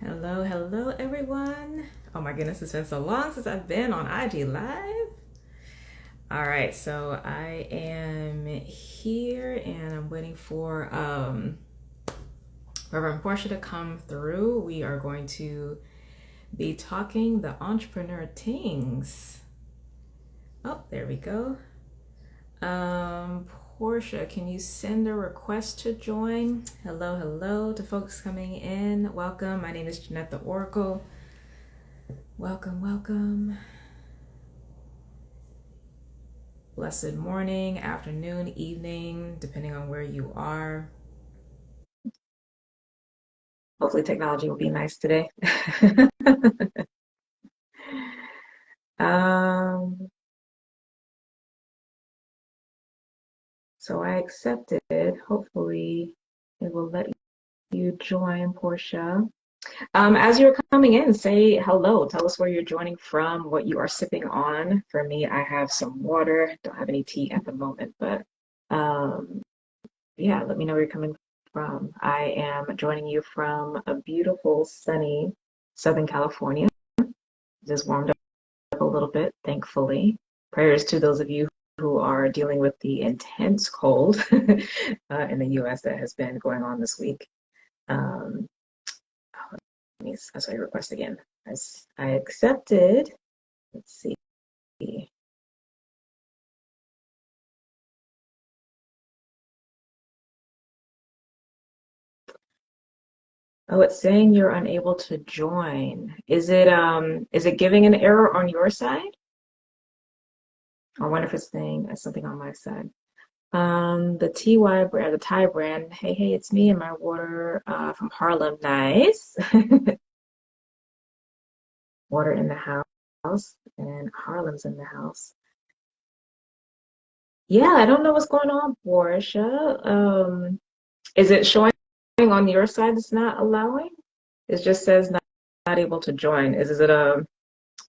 Hello, hello, everyone. Oh my goodness, it's been so long since I've been on IG Live. All right, so I am here and I'm waiting for Reverend Portia to come through. We are going to be talking the entrepreneur things. Oh, there we go. Um, Portia, can you send a request to join? Hello, hello to folks coming in. Welcome. My name is Jeanette the Oracle. Welcome, welcome. Blessed morning, afternoon, evening, depending on where you are. Hopefully, technology will be nice today. um, so I accepted. Hopefully, it will let you join, Portia. As you're coming in, say hello. Tell us where you're joining from, what you are sipping on. For me, I have some water. Don't have any tea at the moment, but um, yeah, let me know where you're coming from. I am joining you from a beautiful, sunny Southern California. Just warmed up a little bit, thankfully. Prayers to those of you who are dealing with the intense cold in the US that has been going on this week. Um, let me, I saw your request again. As I accepted, let's see. Oh, it's saying you're unable to join. Is it giving an error on your side? I wonder if it's saying something on my side. The TY brand, the Thai brand. Hey, hey, it's me and my water from Harlem. Nice. Water in the house, and Harlem's in the house. Yeah, I don't know what's going on, Portia. Is it showing on your side it's not allowing? It just says not able to join. Is it a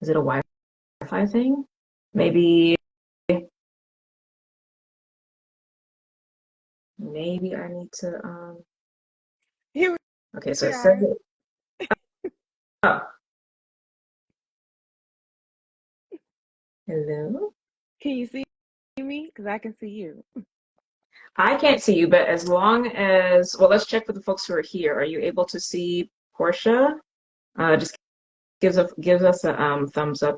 Wi-Fi thing? Maybe maybe I need to Here okay, so we it says are. it. Oh, hello. Can you see me? Because I can see you. I can't see you, but as long as, well, let's check with the folks who are here. Are you able to see Portia? Just gives us a thumbs up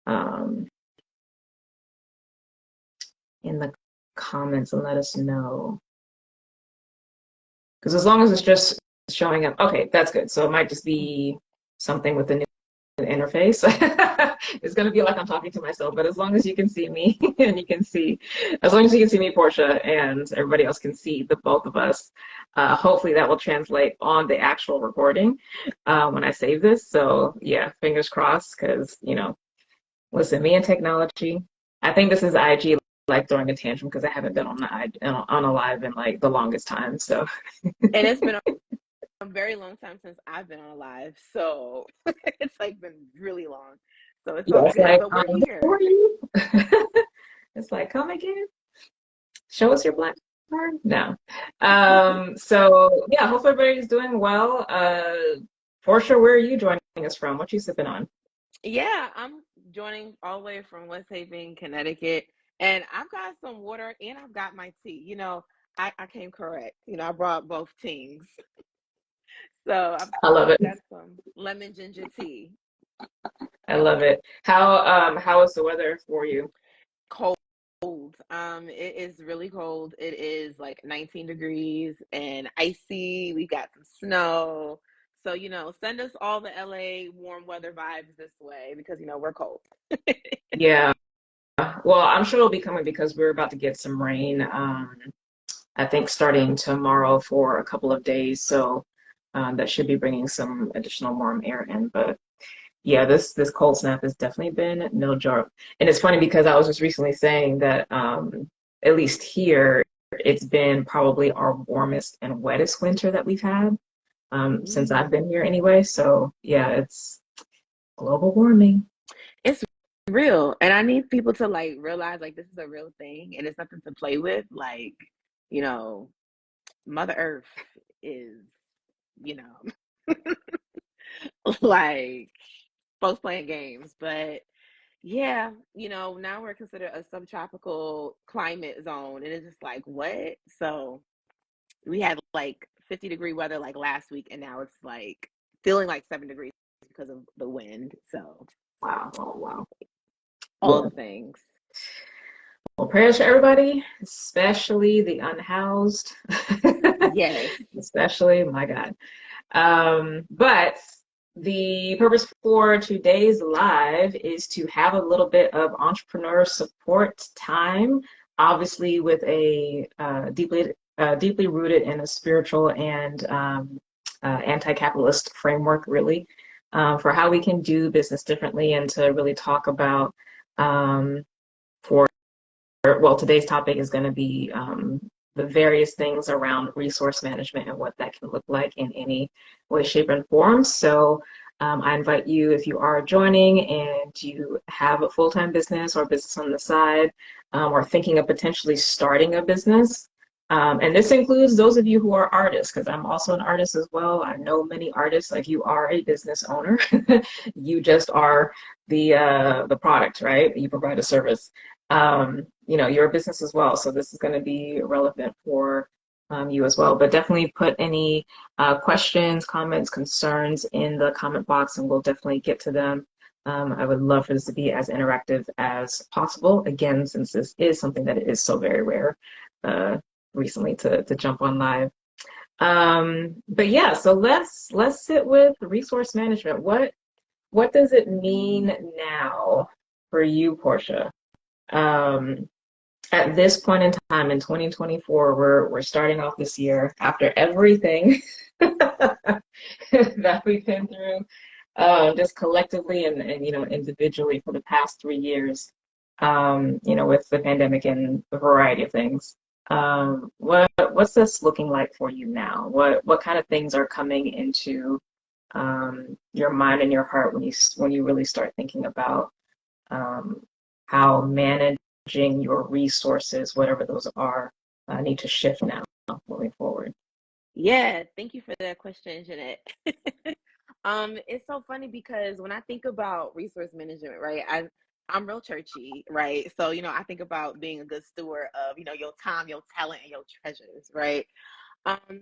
um, in the comments and let us know. Because as long as it's just showing up, okay, that's good. So it might just be something with the new interface. It's gonna be like I'm talking to myself, but as long as you can see me and as long as you can see me, Portia, and everybody else can see the both of us, hopefully that will translate on the actual recording when I save this. So yeah, fingers crossed, because listen, me and technology. I think this is IG like throwing a tantrum because I haven't been on a live in like the longest time. So And it's been a very long time since I've been on live. So it's like been really long. So it's yeah, all it's good. like But we're who here. are you? It's like come again. Show us your black card? No. So yeah, hope everybody's doing well. Portia, where are you joining us from? What you sipping on? Yeah, I'm joining all the way from West Haven, Connecticut. And I've got some water and I've got my tea. I came correct. I brought both teams. So I love it. I've got some lemon ginger tea. I love it. How is the weather for you? Cold. It is really cold. It is like 19 degrees and icy. We got some snow. So, send us all the LA warm weather vibes this way because, we're cold. Yeah. Well, I'm sure it'll be coming because we're about to get some rain. I think starting tomorrow for a couple of days. So that should be bringing some additional warm air in. But yeah, this cold snap has definitely been no joke. And it's funny because I was just recently saying that at least here, it's been probably our warmest and wettest winter that we've had since I've Mm. been here anyway. So yeah, it's global warming. It's real. And I need people to like realize like this is a real thing and it's nothing to play with. Like, you know, Mother Earth is, you know. Like folks playing games. But yeah, now we're considered a subtropical climate zone, and it's just like, what? So we had like 50-degree weather like last week, and now it's like feeling like 7 degrees because of the wind. So Wow. Oh, wow. all the Well, things. well, prayers for everybody, especially the unhoused, Yes. especially, my God. But the purpose for today's live is to have a little bit of entrepreneur support time, obviously with a deeply rooted in a spiritual and anti-capitalist framework, really, for how we can do business differently and to really talk about um, for well, today's topic is going to be the various things around resource management and what that can look like in any way, shape, and form. So I invite you, if you are joining and you have a full-time business or business on the side, or thinking of potentially starting a business. And this includes those of you who are artists, because I'm also an artist as well. I know many artists, like you are a business owner. You just are the product, right? You provide a service. Your business as well. So this is going to be relevant for you as well. But definitely put any questions, comments, concerns in the comment box, and we'll definitely get to them. I would love for this to be as interactive as possible. Again, since this is something that is so very rare recently to jump on live. But yeah, so let's sit with resource management. What does it mean now for you, Portia? Um, at this point in time in 2024, we're starting off this year after everything that we've been through, just collectively and individually for the past 3 years, with the pandemic and a variety of things. What's this looking like for you now? What kind of things are coming into your mind and your heart when you really start thinking about um, how managing your resources, whatever those are, need to shift now moving forward. Yeah, thank you for that question, Jeanette. It's so funny because when I think about resource management, right, I'm real churchy, right? So, I think about being a good steward of, your time, your talent, and your treasures, right? And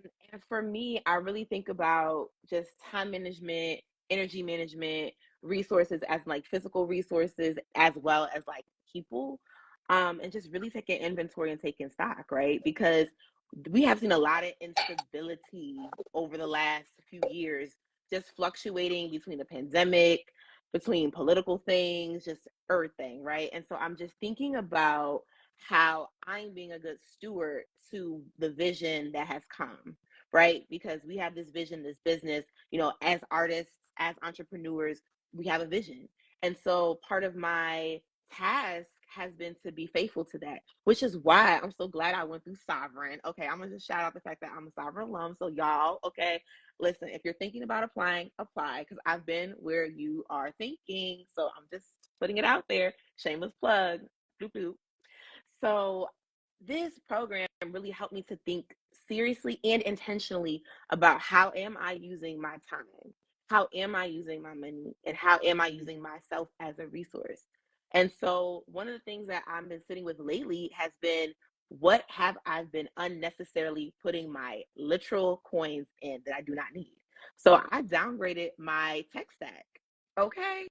for me, I really think about just time management, energy management, resources as like physical resources as well as like people. And just really taking inventory and taking stock, right? Because we have seen a lot of instability over the last few years, just fluctuating between the pandemic, between political things, just everything, right? And so I'm just thinking about how I'm being a good steward to the vision that has come, right? Because we have this vision, this business, as artists, as entrepreneurs, we have a vision. And so part of my task has been to be faithful to that, which is why I'm so glad I went through Sovereign. Okay, I'm gonna just shout out the fact that I'm a Sovereign alum. So y'all, okay, listen, if you're thinking about applying, apply because I've been where you are thinking. So I'm just putting it out there. Shameless plug. Doop doop. So this program really helped me to think seriously and intentionally about how am I using my time? How am I using my money? And how am I using myself as a resource? And so one of the things that I've been sitting with lately has been what have I been unnecessarily putting my literal coins in that I do not need? So I downgraded my tech stack. Okay.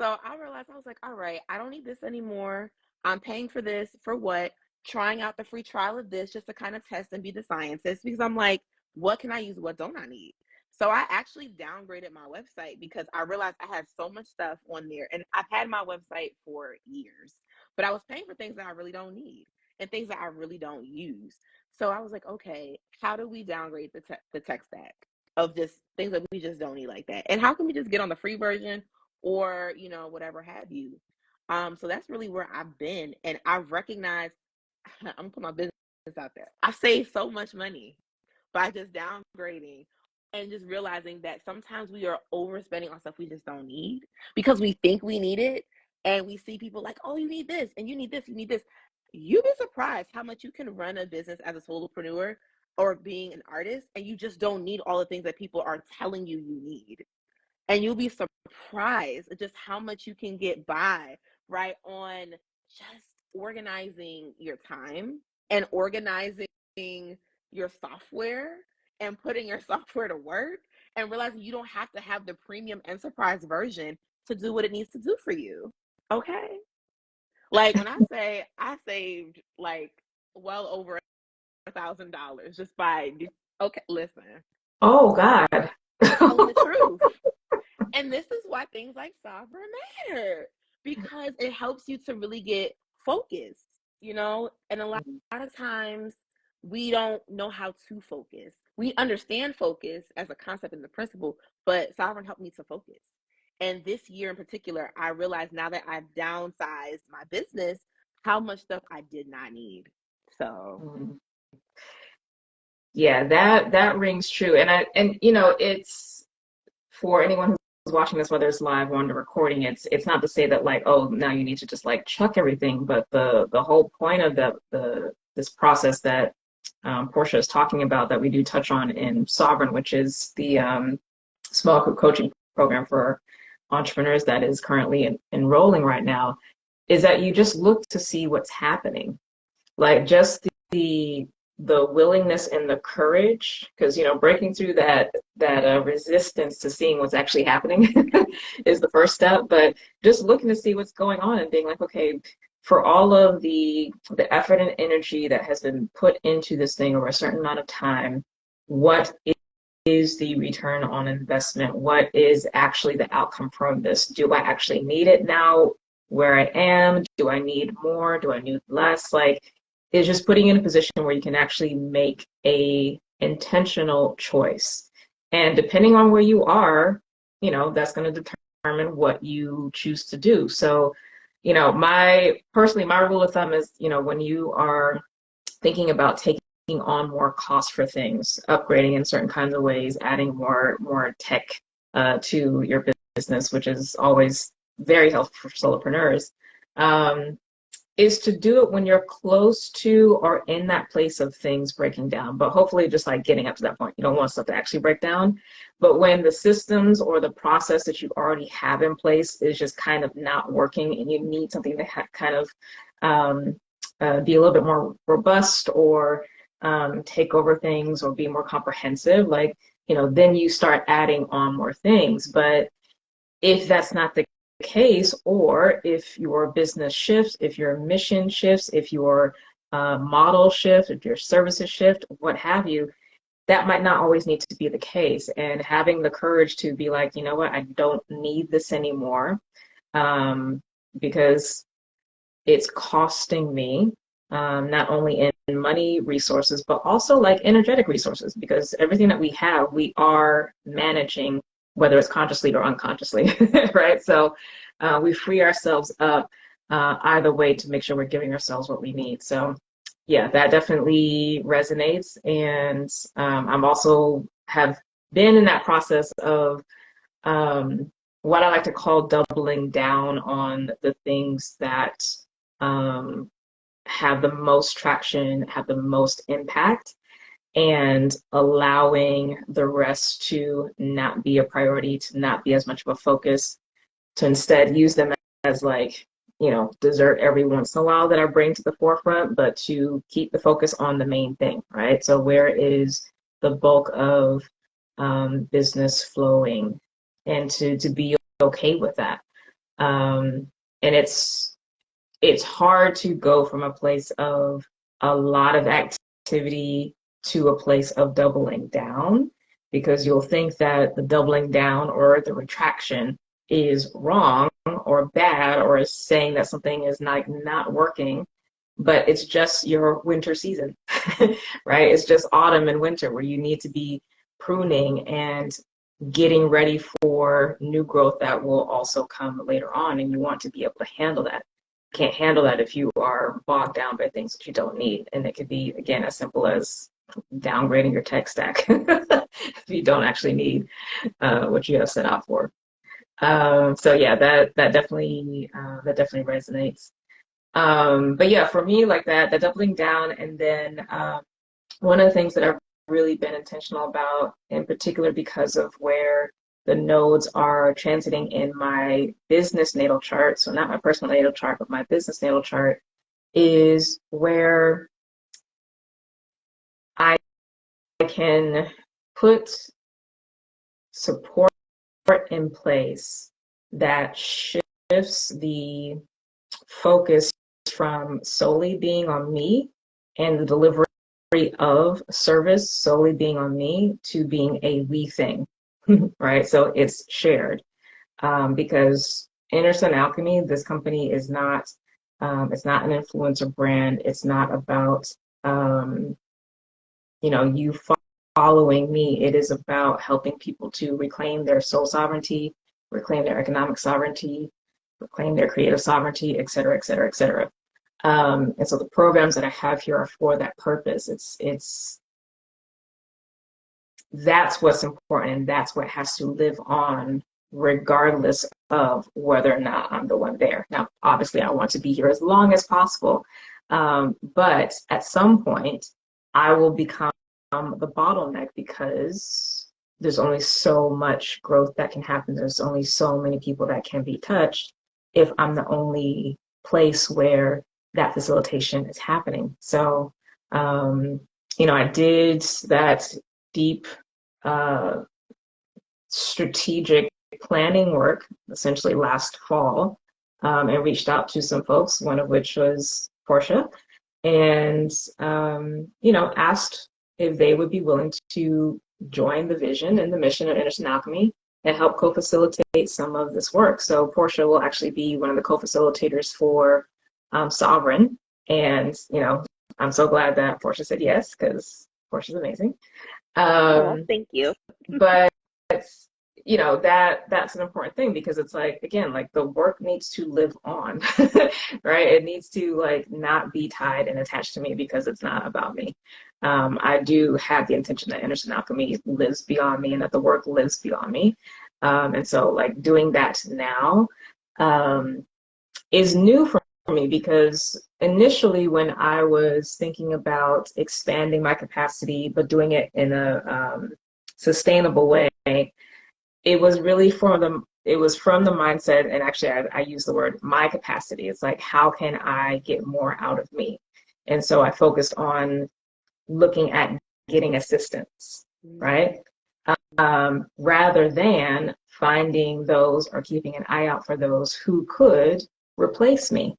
So I realized I was like, all right, I don't need this anymore. I'm paying for this for what? Trying out the free trial of this just to kind of test and be the scientist because I'm like, what can I use? What don't I need? So I actually downgraded my website because I realized I had so much stuff on there and I've had my website for years, but I was paying for things that I really don't need and things that I really don't use. So I was like, okay, how do we downgrade the tech stack of just things that we just don't need like that? And how can we just get on the free version or whatever have you. So that's really where I've been, and I've recognized I'm gonna put my business out there. I've saved so much money by just downgrading and just realizing that sometimes we are overspending on stuff we just don't need because we think we need it, and we see people like, oh, you need this, and you need this, you need this. You'd be surprised how much you can run a business as a solopreneur or being an artist, and you just don't need all the things that people are telling you you need. And you'll be surprised at just how much you can get by, right, on just organizing your time and organizing your software and putting your software to work, and realizing you don't have to have the premium enterprise version to do what it needs to do for you. Okay? Like when I say I saved like well over $1,000 just by, okay, listen, Oh God. I'm telling the truth. And this is why things like Sovereign matter, because it helps you to really get focused, you know? And a lot of times we don't know how to focus. We understand focus as a concept and the principle, but Sovereign helped me to focus. And this year in particular, I realized now that I've downsized my business, how much stuff I did not need. So, Mm. Yeah, that rings true. And you know, it's for anyone who's watching this, whether it's live or on the recording, it's not to say that like, oh, now you need to just like chuck everything, but the whole point of the this process that Portia is talking about that we do touch on in Sovereign, which is the small group coaching program for entrepreneurs that is currently enrolling right now, is that you just look to see what's happening, like just the willingness and the courage, because you know breaking through that resistance to seeing what's actually happening is the first step. But just looking to see what's going on and being like, okay, for all of the effort and energy that has been put into this thing over a certain amount of time, what is the return on investment? What is actually the outcome from this? Do I actually need it now where I am? Do I need more? Do I need less? Like, it's just putting you in a position where you can actually make a intentional choice. And depending on where you are, you know, that's going to determine what you choose to do. So, you know, my rule of thumb is, you know, when you are thinking about taking on more cost for things, upgrading in certain kinds of ways, adding more tech to your business, which is always very helpful for solopreneurs, is to do it when you're close to or in that place of things breaking down. But hopefully just like getting up to that point. You don't want stuff to actually break down. But when the systems or the process that you already have in place is just kind of not working and you need something to kind of be a little bit more robust or take over things or be more comprehensive, like, you know, then you start adding on more things. But if that's not the case, or if your business shifts, if your mission shifts, if your model shifts, if your services shift, what have you, that might not always need to be the case. And having the courage to be like, you know what, I don't need this anymore, because it's costing me not only in money, resources, but also like energetic resources, because everything that we have, we are managing, whether it's consciously or unconsciously, right? So we free ourselves up either way to make sure we're giving ourselves what we need. So yeah, that definitely resonates. And I'm also have been in that process of what I like to call doubling down on the things that um, have the most traction, have the most impact, and allowing the rest to not be a priority, to not be as much of a focus, to instead use them as like, you know, dessert every once in a while that I bring to the forefront, but to keep the focus on the main thing, right? So where is the bulk of business flowing, and to be okay with that. And it's hard to go from a place of a lot of activity to a place of doubling down, because you'll think that the doubling down or the retraction is wrong or bad or is saying that something is not working, but it's just your winter season, right? It's just autumn and winter where you need to be pruning and getting ready for new growth that will also come later on, and you want to be able to handle that. You can't handle that if you are bogged down by things that you don't need, and it could be, again, as simple as downgrading your tech stack if you don't actually need what you have set out for. So yeah, that definitely resonates. But yeah, for me, like that doubling down, and then one of the things that I've really been intentional about, in particular because of where the nodes are transiting in my business natal chart, so not my personal natal chart, but my business natal chart, is where I can put support in place that shifts the focus from solely being on me and the delivery of service solely being on me to being a we thing, right? So it's shared, because Inner Sun Alchemy, this company is not, it's not an influencer brand. It's not about, um, you following me. It is about helping people to reclaim their soul sovereignty, reclaim their economic sovereignty, reclaim their creative sovereignty, et cetera, et cetera, et cetera. And so the programs that I have here are for that purpose. It's that's what's important, and that's what has to live on regardless of whether or not I'm the one there. Now, obviously, I want to be here as long as possible, but at some point, I will become the bottleneck because there's only so much growth that can happen. There's only so many people that can be touched if I'm the only place where that facilitation is happening. So, I did that deep uh, strategic planning work essentially last fall, and reached out to some folks, one of which was Portia, and asked if they would be willing to join the vision and the mission of Inner Sun Alchemy and help co-facilitate some of this work. So Portia will actually be one of the co-facilitators for Sovereign, and I'm so glad that Portia said yes because Portia's amazing. Oh, Um, thank you. but that's an important thing because it's like, again, like the work needs to live on, right? It needs to like not be tied and attached to me because it's not about me. I do have the intention that Inner Sun Alchemy lives beyond me and that the work lives beyond me. And so like doing that now um, is new for me because initially when I was thinking about expanding my capacity, but doing it in a sustainable way, it was from the mindset, and actually I use the word my capacity. It's like, how can I get more out of me? And so I focused on looking at getting assistance, right? Rather than finding those or keeping an eye out for those who could replace me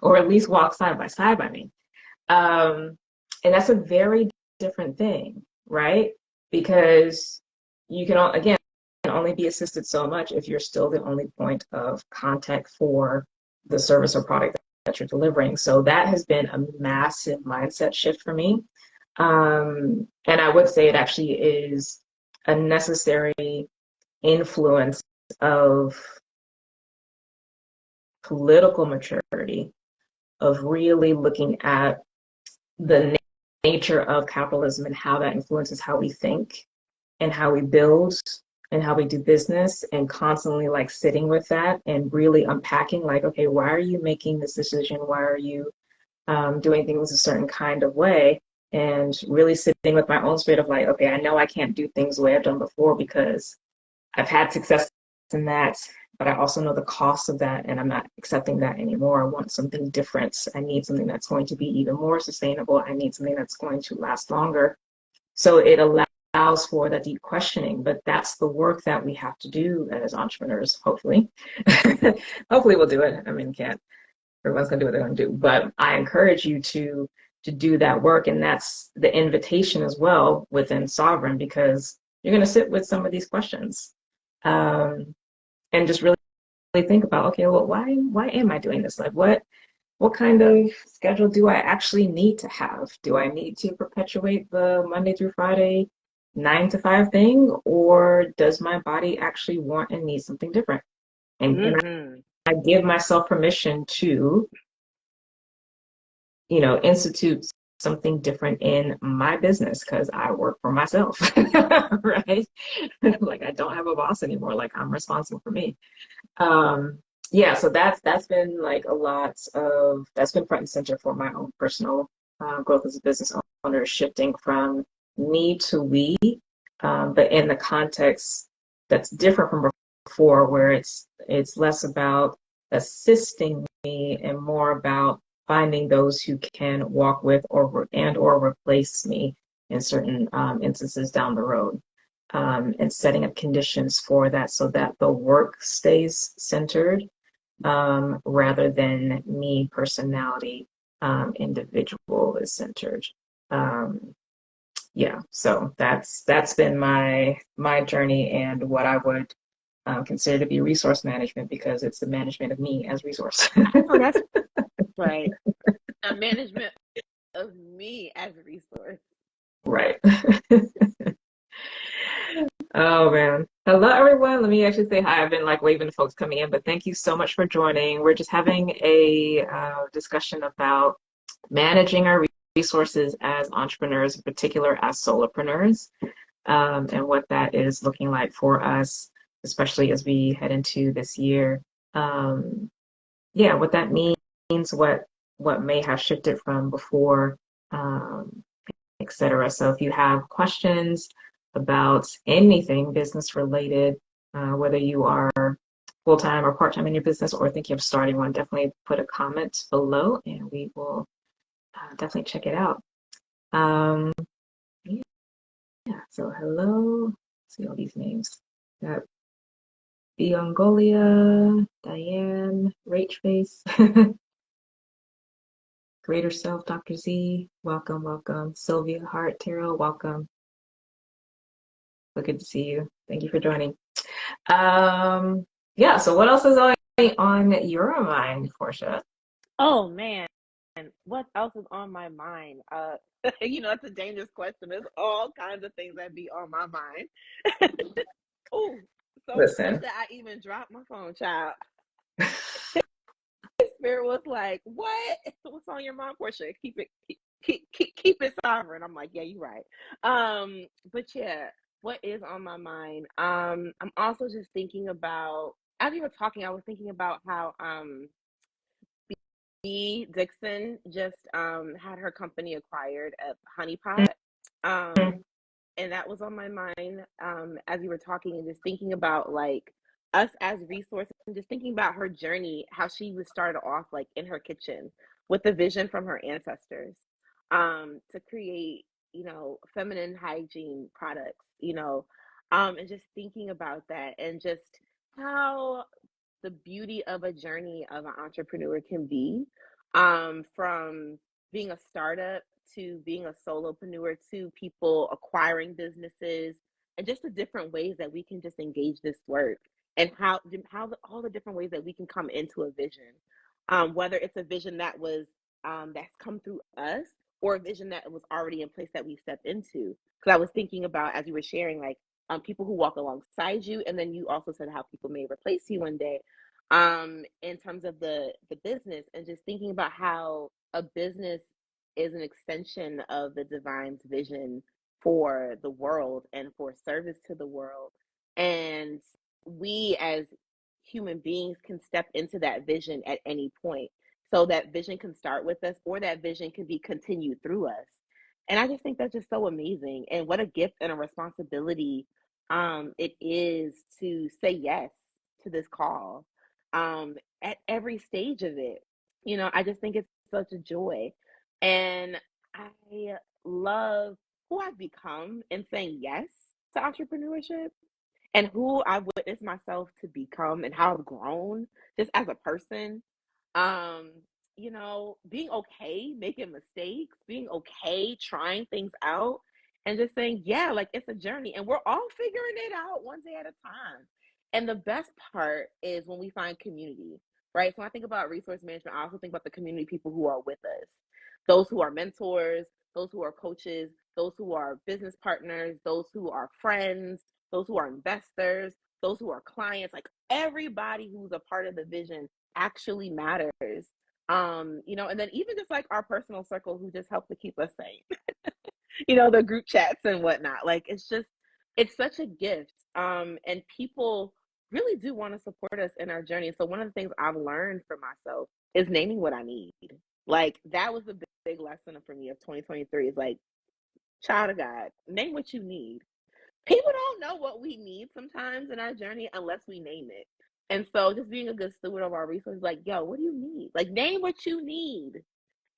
or at least walk side by side by me. And that's a very different thing, right? Because you can, again, only be assisted so much if you're still the only point of contact for the service or product that you're delivering. So that has been a massive mindset shift for me. And I would say it actually is a necessary influence of political maturity, of really looking at the nature of capitalism and how that influences how we think and how we build and how we do business, and constantly like sitting with that and really unpacking like, okay, why are you making this decision? Why are you doing things a certain kind of way? And really sitting with my own spirit of like, okay, I know I can't do things the way I've done before because I've had success in that, but I also know the cost of that, and I'm not accepting that anymore. I want something different. I need something that's going to be even more sustainable. I need something that's going to last longer. So it allows for that deep questioning, but that's the work that we have to do as entrepreneurs, hopefully. Hopefully we'll do it. I mean, can't everyone's gonna do what they're gonna do, but I encourage you to do that work, and that's the invitation as well within Sovereign, because you're gonna sit with some of these questions, and just really think about, okay, well, why am I doing this? Like, what kind of schedule do I actually need to have? Do I need to perpetuate the Monday through Friday 9 to 5 thing, or does my body actually want and need something different? And can Mm-hmm. I give myself permission to, institute something different in my business because I work for myself, right? Like I don't have a boss anymore. Like I'm responsible for me. Um, yeah, so that's been like a lot of that's been front and center for my own personal growth as a business owners shifting from me to we, but in the context that's different from before, where it's less about assisting me and more about finding those who can walk with or replace me in certain instances down the road, and setting up conditions for that so that the work stays centered, rather than me, personality, individual is centered. Um, yeah, so that's been my journey and what I would consider to be resource management, because it's the management of me as resource. Oh, that's right. The management of me as a resource. Right. Oh man. Hello everyone. Let me actually say hi. I've been like waving to folks coming in, but thank you so much for joining. We're just having a discussion about managing our resources as entrepreneurs, in particular as solopreneurs, and what that is looking like for us, especially as we head into this year. Um, yeah, what that means, what may have shifted from before, um, etc. So if you have questions about anything business related, whether you are full-time or part-time in your business or thinking of starting one, definitely put a comment below and we will definitely check it out. Um, yeah, so hello. See all these names. Got Biongolia, Diane, Rachface, Greater Self, Dr. Z, welcome, welcome. Sylvia Hart, Terrell, welcome. So good to see you. Thank you for joining. Yeah, so what else is on your mind, Portia? Oh man, what else is on my mind? That's a dangerous question. There's all kinds of things that be on my mind. Oh, so much Listen, that I even dropped my phone, child. Spirit was like, "What? What's on your mind, Portia? Keep it, keep it sovereign." I'm like, "Yeah, you're right." But yeah, what is on my mind? I'm also just thinking about. As you were talking, I was thinking about how B Dixon just had her company acquired at Honeypot. Um, and that was on my mind as you were talking, and just thinking about like us as resources, and just thinking about her journey, how she was started off like in her kitchen with a vision from her ancestors, to create, feminine hygiene products, and just thinking about that, and just how the beauty of a journey of an entrepreneur can be, from being a startup to being a solopreneur to people acquiring businesses, and just the different ways that we can just engage this work, and all the different ways that we can come into a vision, whether it's a vision that was that's come through us, or a vision that was already in place that we stepped into. Because I was thinking about, as you were sharing, like, people who walk alongside you, and then you also said how people may replace you one day, in terms of the business, and just thinking about how a business is an extension of the divine's vision for the world and for service to the world, and we as human beings can step into that vision at any point, so that vision can start with us, or that vision can be continued through us. And I just think that's just so amazing, and what a gift and a responsibility it is to say yes to this call, um, at every stage of it. I just think it's such a joy. And I love who I've become in saying yes to entrepreneurship, and who I've witnessed myself to become, and how I've grown just as a person. Um, being okay making mistakes, being okay trying things out, and just saying, yeah, like it's a journey, and we're all figuring it out one day at a time. And the best part is when we find community, right? So when I think about resource management, I also think about the community people who are with us, those who are mentors, those who are coaches, those who are business partners, those who are friends, those who are investors, those who are clients, like everybody who's a part of the vision actually matters. And then even just like our personal circle who just help to keep us sane, the group chats and whatnot. Like it's such a gift. And people really do want to support us in our journey. So one of the things I've learned for myself is naming what I need. Like that was the big lesson for me of 2023, is like child of God, name what you need. People don't know what we need sometimes in our journey unless we name it. And so just being a good steward of our resources, like, yo, what do you need? Like, name what you need.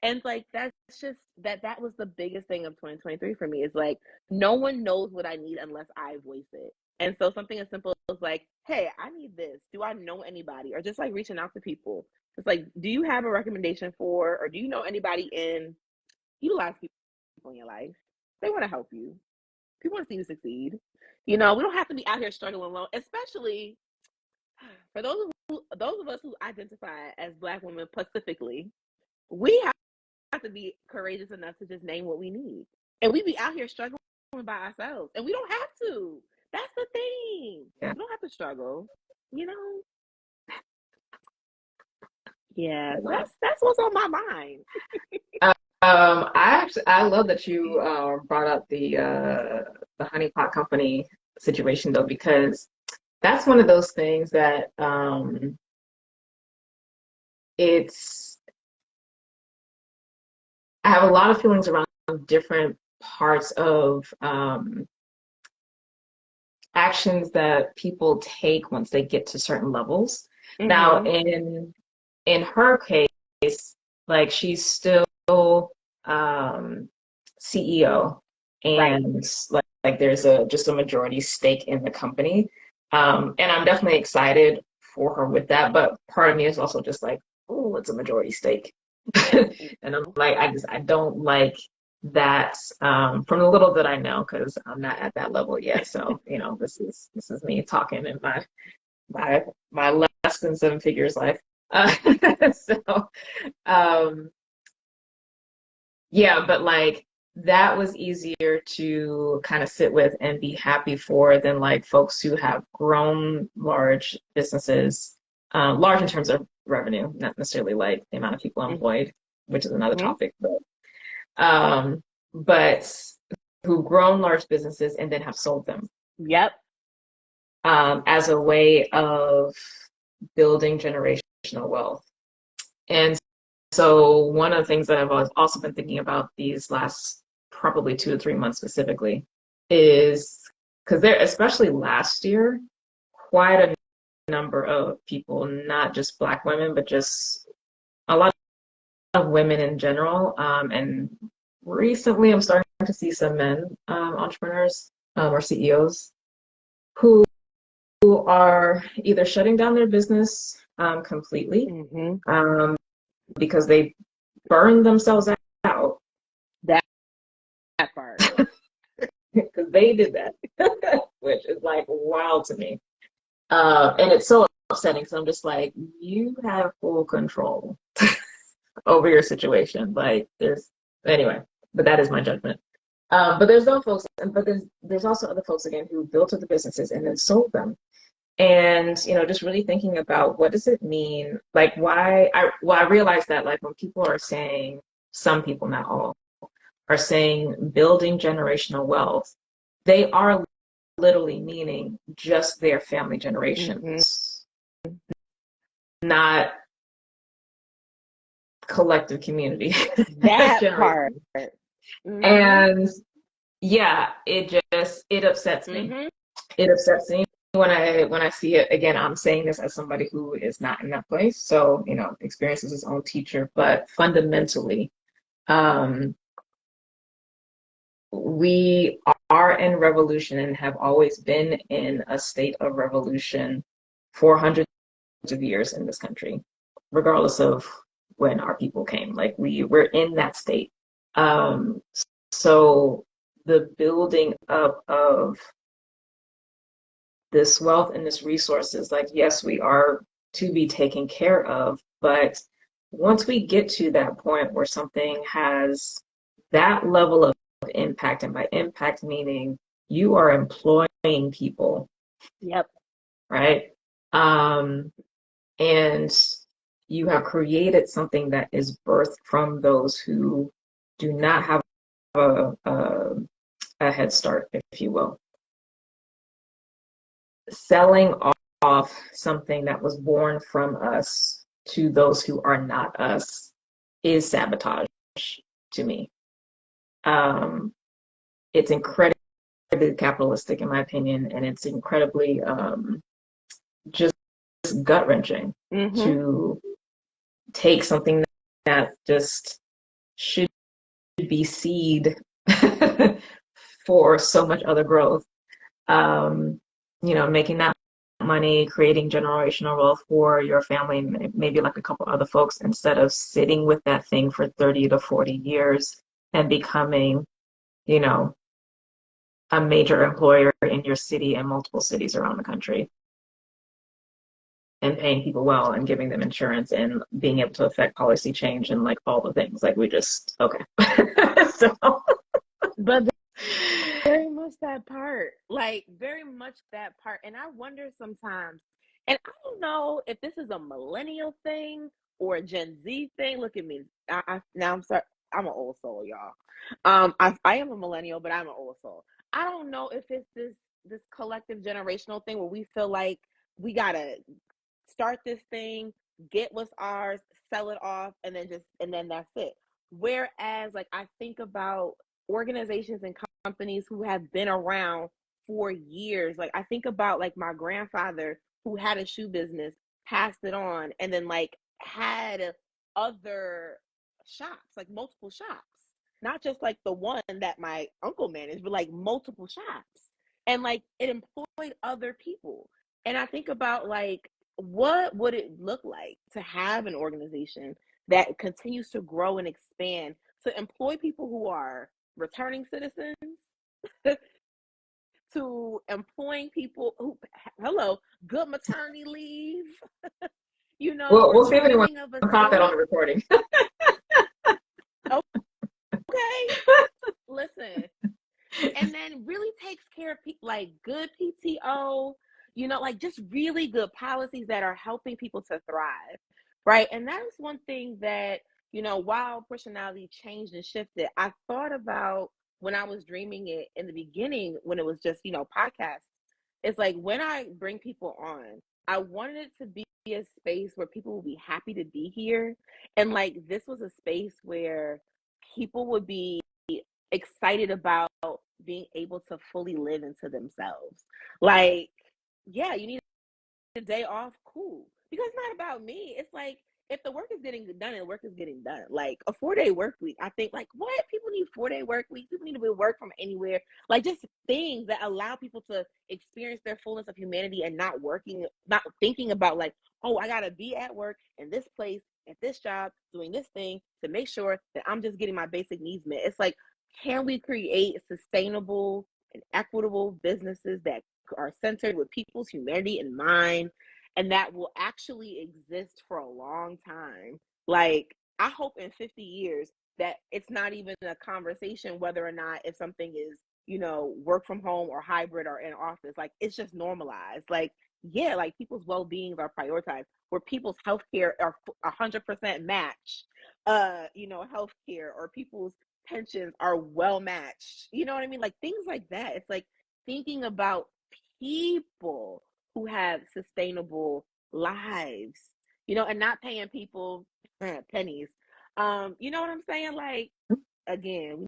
And like that's just that was the biggest thing of 2023 for me is like no one knows what I need unless I voice it. And so something as simple as like, hey, I need this. Do I know anybody? Or just like reaching out to people. It's like, do you have a recommendation for, or do you know anybody in, utilize people in your life? They want to help you. People want to see you succeed. You know, we don't have to be out here struggling alone, especially for those of us who identify as Black women specifically. We have to be courageous enough to just name what we need. And we be out here struggling by ourselves. And we don't have to. That's the thing. Yeah. We don't have to struggle. You know? Yeah. So that's what's on my mind. I love that you brought up the Honey Pot Company situation though, because that's one of those things that it's I have a lot of feelings around different parts of actions that people take once they get to certain levels. Mm-hmm. Now, in her case, like she's still CEO, and right. like there's just a majority stake in the company. And I'm definitely excited for her with that, but part of me is also just like, oh, it's a majority stake. And I'm like, I don't like that from the little that I know, because I'm not at that level yet. So, you know, this is me talking in my less than seven figures life. So yeah, but like that was easier to kind of sit with and be happy for than like folks who have grown large businesses, large in terms of revenue, not necessarily like the amount of people employed, which is another Mm-hmm. topic, but who've grown large businesses and then have sold them. Yep. As a way of building generational wealth. And so one of the things that I've also been thinking about these last probably 2 to 3 months specifically is because there, especially last year, quite a number of people, not just Black women, but just a lot of women in general. And recently I'm starting to see some men entrepreneurs or CEOs who are either shutting down their business completely because they burned themselves out. That part. Because they did that, which is like wild to me. And it's so upsetting. So I'm just like, you have full control over your situation. Like anyway, but that is my judgment. But there's those folks, but there's also other folks again who built up the businesses and then sold them. And you know, just really thinking about what does it mean? Like I realized that like when people are saying, some people, not all, are saying building generational wealth, they are literally meaning just their family generations, not collective community That part. And yeah, it upsets me. It upsets me when I see it. Again, I'm saying this as somebody who is not in that place, so you know, experience is his own teacher. But fundamentally, we are in revolution and have always been in a state of revolution for hundreds of years in this country, regardless of when our people came. Like we're in that state. So the building up of this wealth and this resources, like yes, we are to be taken care of, but once we get to that point where something has that level of impact, and by impact meaning you are employing people. Yep. Right. And you have created something that is birthed from those who do not have a head start, if you will. Selling off something that was born from us to those who are not us is sabotage to me. it's incredibly capitalistic in my opinion, and it's incredibly just gut wrenching Mm-hmm. to take something that just should be seed for so much other growth. Um, making that money, creating generational wealth for your family, maybe like a couple other folks, instead of sitting with that thing for 30 to 40 years and becoming, you know, a major employer in your city and multiple cities around the country, and paying people well and giving them insurance and being able to affect policy change and like all the things. Like we just okay. So But very much that part, like very much that part. And I wonder sometimes, and I don't know if this is a millennial thing or a Gen Z thing. Look at me. Now I'm sorry. I'm an old soul, y'all. I am a millennial, but I'm an old soul. I don't know if it's this collective generational thing where we feel like we gotta start this thing, get what's ours, sell it off, and then that's it. Whereas, like I think about organizations and companies who have been around for years. Like I think about like my grandfather who had a shoe business, passed it on, and then like had other shops, like multiple shops. Not just like the one that my uncle managed, but like multiple shops. And like it employed other people. And I think about like what would it look like to have an organization that continues to grow and expand to employ people who are returning citizens to employing people who, hello, good maternity leave, we'll see if anyone retirement of a caught that on spouse. the recording. Okay, listen, and then really takes care of people, like good PTO, like just really good policies that are helping people to thrive, right? And that is one thing that, while personality changed and shifted, I thought about when I was dreaming it in the beginning, when it was just, podcasts. It's like when I bring people on, I wanted it to be a space where people will be happy to be here. And like this was a space where people would be excited about being able to fully live into themselves. Like, yeah, you need a day off, cool. Because it's not about me. It's like if the work is getting done and the work is getting done, like a 4 day work week, I think like what people need 4 day work weeks. People need to be work from anywhere. Like just things that allow people to experience their fullness of humanity and not thinking about like, oh, I gotta be at work in this place at this job doing this thing to make sure that I'm just getting my basic needs met. It's like, can we create sustainable and equitable businesses that are centered with people's humanity in mind and that will actually exist for a long time? Like, I hope in 50 years that it's not even a conversation whether or not if something is, work from home or hybrid or in office. Like, it's just normalized. Like, yeah, like people's well beings are prioritized, where people's healthcare are 100% match, healthcare, or people's pensions are well matched. You know what I mean? Like things like that. It's like thinking about people who have sustainable lives, and not paying people pennies. You know what I'm saying? Like, again, we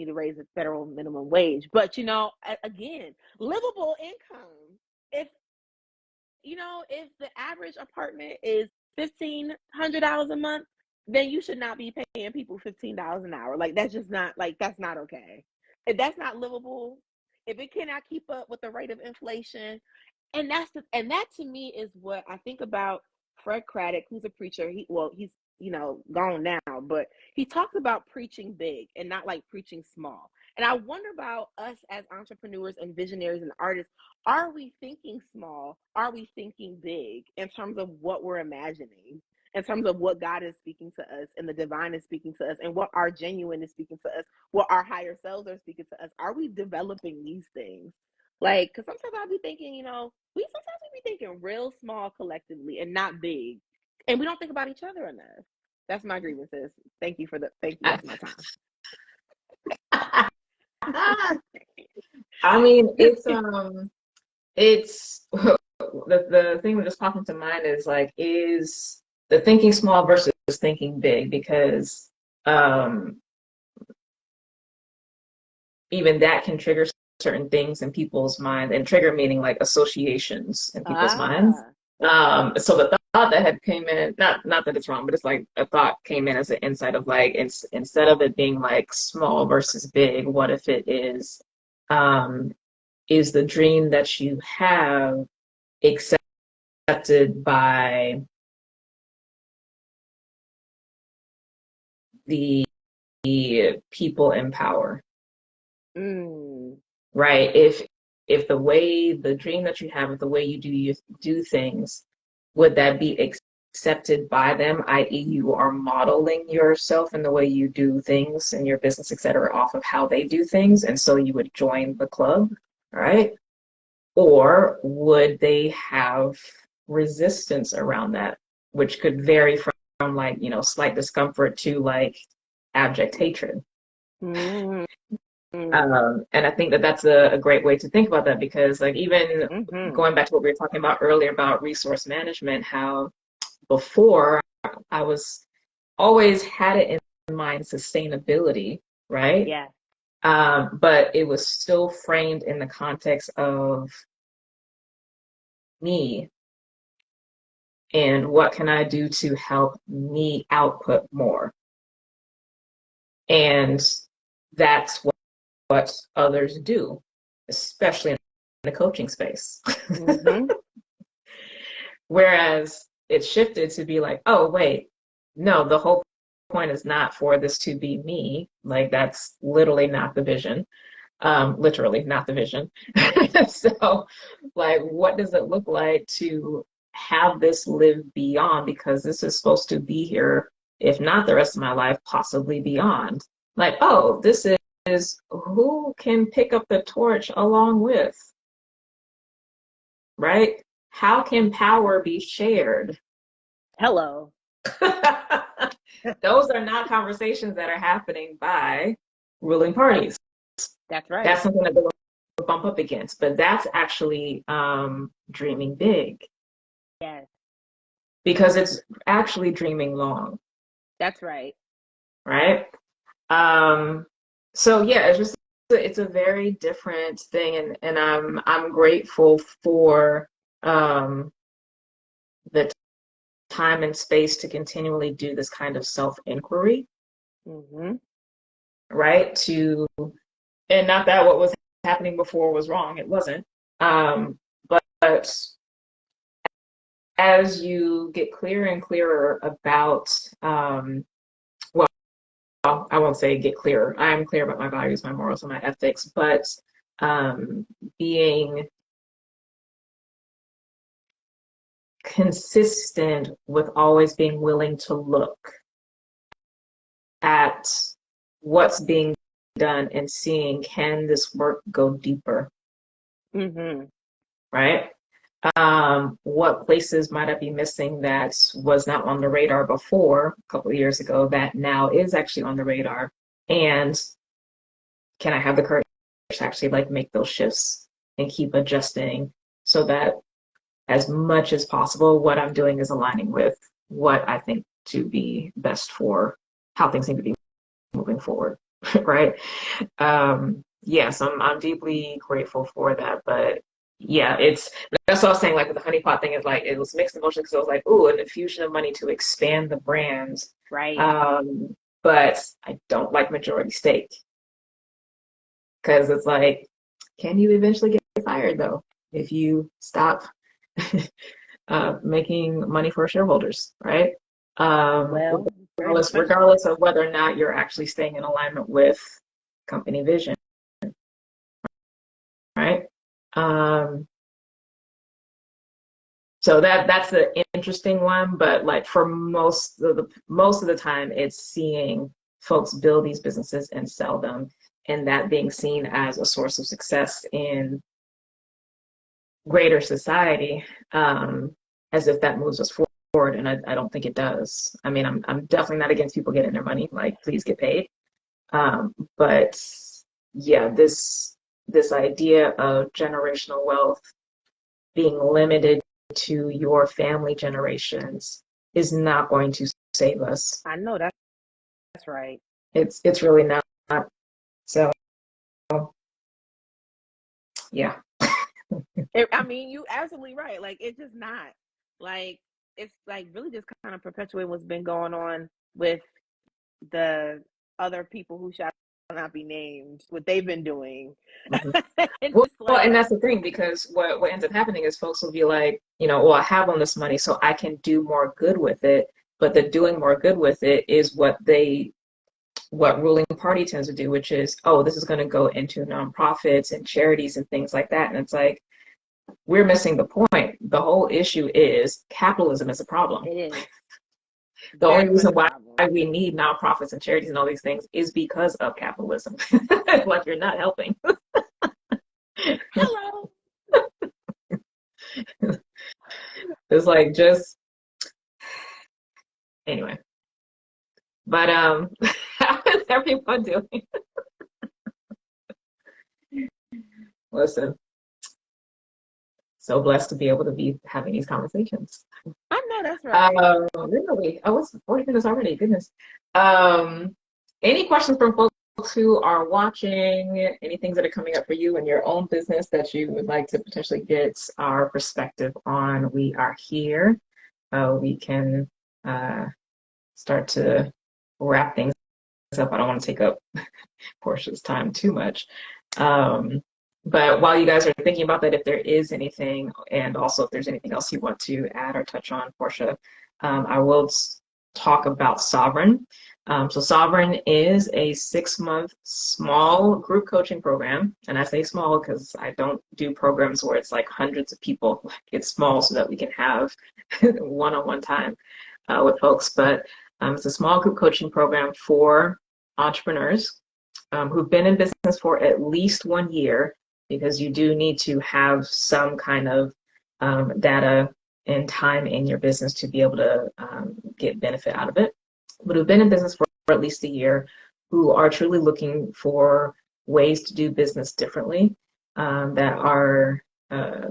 need to raise the federal minimum wage, but again, livable income. If the average apartment is $1,500 a month, then you should not be paying people $15 an hour. Like that's just not, like that's not okay. If that's not livable, if it cannot keep up with the rate of inflation, and that to me is what I think about Fred Craddock, who's a preacher. He's gone now, but he talks about preaching big and not like preaching small. And I wonder about us as entrepreneurs and visionaries and artists. Are we thinking small? Are we thinking big in terms of what we're imagining? In terms of what God is speaking to us and the divine is speaking to us and what our genuine is speaking to us, what our higher selves are speaking to us? Are we developing these things? Like, because sometimes I'll be thinking, we be thinking real small collectively and not big. And we don't think about each other enough. That's my grievances. Thank you. That's my time. I mean, it's the thing that just popped into mind is like, is the thinking small versus thinking big, because even that can trigger certain things in people's minds, and trigger meaning like associations in people's minds. Ah. So the thought that had came in, not that it's wrong, but it's like a thought came in as an insight of like, instead of it being like small versus big, what if it um, is the dream that you have accepted by the people in power, Mm. right? If the way the dream that you have, if the way you do things, would that be accepted by them, i.e., you are modeling yourself and the way you do things in your business, et cetera, off of how they do things, and so you would join the club, right? Or would they have resistance around that, which could vary from like, slight discomfort to like abject hatred. Mm. And I think that that's a great way to think about that, because like even Mm-hmm. going back to what we were talking about earlier about resource management, how before I was always had it in mind sustainability, right? Yeah. But it was still framed in the context of me and what can I do to help me output more. And that's what others do, especially in the coaching space. Mm-hmm. Whereas it shifted to be like, oh, wait, no, the whole point is not for this to be me. Like, that's literally not the vision. Literally not the vision. So, like, what does it look like to have this live beyond? Because this is supposed to be here, if not the rest of my life, possibly beyond. Like, oh, this is who can pick up the torch along with, right? How can power be shared? Hello. Those are not conversations that are happening by ruling parties. That's right. That's something that they'll bump up against, but that's actually dreaming big, Yes. because it's actually dreaming long, That's right. right? Um, so yeah, it's a very different thing, and I'm grateful for um, the time and space to continually do this kind of self inquiry, Mm-hmm. right? And not that what was happening before was wrong, it wasn't. But as you get clearer and clearer about, well, I won't say get clearer. I am clear about my values, my morals, and my ethics, but being consistent with always being willing to look at what's being done and seeing, can this work go deeper, Mm-hmm. right? What places might I be missing that was not on the radar before a couple of years ago that now is actually on the radar? And can I have the courage to actually like make those shifts and keep adjusting so that as much as possible, what I'm doing is aligning with what I think to be best for how things need to be moving forward, right? Yes, I'm deeply grateful for that, but yeah, that's what I was saying. Like with the honeypot thing, is like it was mixed emotions because I was like, ooh, an infusion of money to expand the brand, Right. um, but I don't like majority stake, because it's like, can you eventually get fired though if you stop making money for shareholders, right? Um, Well, very regardless, much regardless so. of whether or not you're actually staying in alignment with company vision, right? Um, so that's the interesting one, but like for most of the time, it's seeing folks build these businesses and sell them, and that being seen as a source of success in greater society, as if that moves us forward, and I don't think it does. I mean, I'm definitely not against people getting their money. Like, please get paid. But yeah, this idea of generational wealth being limited to your family generations is not going to save us. I know that's right. It's really not. So Yeah. I mean, you absolutely right. Like it's just not like it's like really just kind of perpetuating what's been going on with the other people who shall not be named, what they've been doing. Mhm. And Well, it's and like, that's the thing because what ends up happening is folks will be like, well, I have all this money, so I can do more good with it. But the doing more good with it is what ruling party tends to do, which is, oh, this is going to go into nonprofits and charities and things like that. And it's like, we're missing the point. The whole issue is capitalism is a problem. it is The only very much reason a why problem. we need nonprofits and charities and all these things is because of capitalism. Like you're not helping. Hello. It's like just anyway. But how is everyone doing? Listen, so blessed to be able to be having these conversations. I know that's right. Really, I was 40 minutes already. Goodness. Um, any questions from folks who are watching? Any things that are coming up for you in your own business that you would like to potentially get our perspective on? We are here. We can uh, start to wrap things up. I don't want to take up Portia's time too much. Um, but while you guys are thinking about that, if there is anything, and also if there's anything else you want to add or touch on, Portia, I will talk about Sovereign. So Sovereign is a 6-month small group coaching program. And I say small because I don't do programs where it's like hundreds of people. It's small so that we can have one-on-one time with folks. But it's a small group coaching program for entrepreneurs who've been in business for at least 1 year, because you do need to have some kind of data and time in your business to be able to get benefit out of it, but who've been in business for at least a year, who are truly looking for ways to do business differently, that are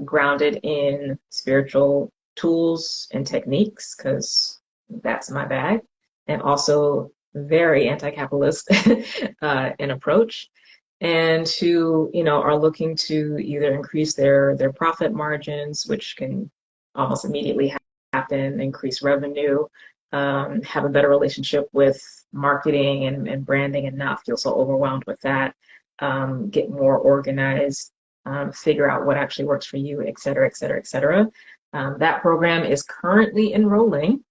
grounded in spiritual tools and techniques, because that's my bag, and also very anti-capitalist in approach, and who are looking to either increase their profit margins, which can almost immediately happen, increase revenue, have a better relationship with marketing and branding and not feel so overwhelmed with that, get more organized, figure out what actually works for you, et cetera, et cetera, et cetera. That program is currently enrolling